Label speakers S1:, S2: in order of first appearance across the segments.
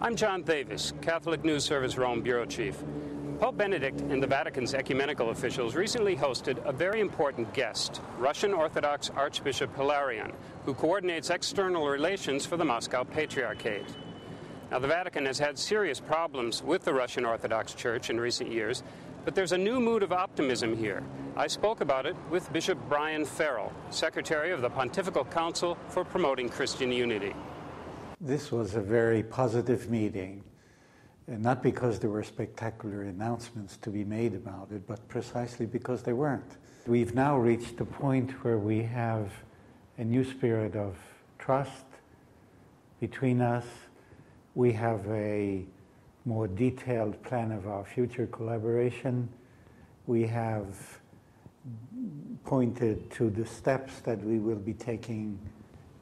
S1: I'm John Davis, Catholic News Service Rome Bureau Chief. Pope Benedict and the Vatican's ecumenical officials recently hosted a very important guest, Russian Orthodox Archbishop Hilarion, who coordinates external relations for the Moscow Patriarchate. Now, the Vatican has had serious problems with the Russian Orthodox Church in recent years, but there's a new mood of optimism here. I spoke about it with Bishop Brian Farrell, Secretary of the Pontifical Council for Promoting Christian Unity.
S2: This was a very positive meeting, and not because there were spectacular announcements to be made about it, but precisely because there weren't. We've now reached the point where we have a new spirit of trust between us. We have a more detailed plan of our future collaboration. We have pointed to the steps that we will be taking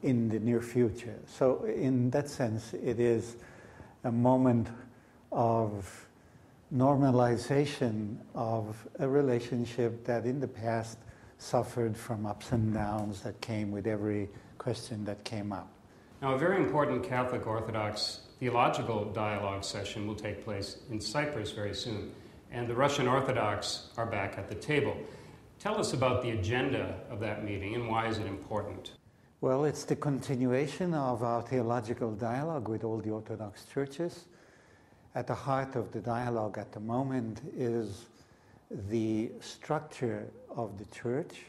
S2: in the near future. So in that sense, it is a moment of normalization of a relationship that in the past suffered from ups and downs that came with every question that came up.
S1: Now, a very important Catholic Orthodox theological dialogue session will take place in Cyprus very soon, and the Russian Orthodox are back at the table. Tell us about the agenda of that meeting and why is it important?
S2: Well, it's the continuation of our theological dialogue with all the Orthodox churches. At the heart of the dialogue at the moment is the structure of the church,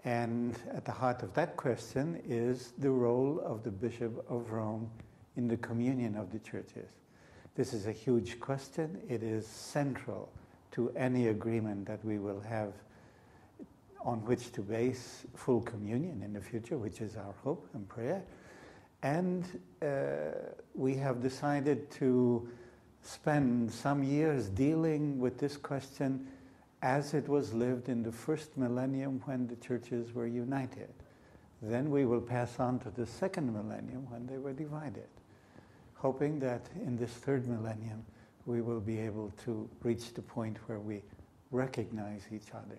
S2: and at the heart of that question is the role of the Bishop of Rome in the communion of the churches. This is a huge question. It is central to any agreement that we will have on which to base full communion in the future, which is our hope and prayer. And we have decided to spend some years dealing with this question as it was lived in the first millennium when the churches were united. Then we will pass on to the second millennium when they were divided, hoping that in this third millennium we will be able to reach the point where we recognize each other.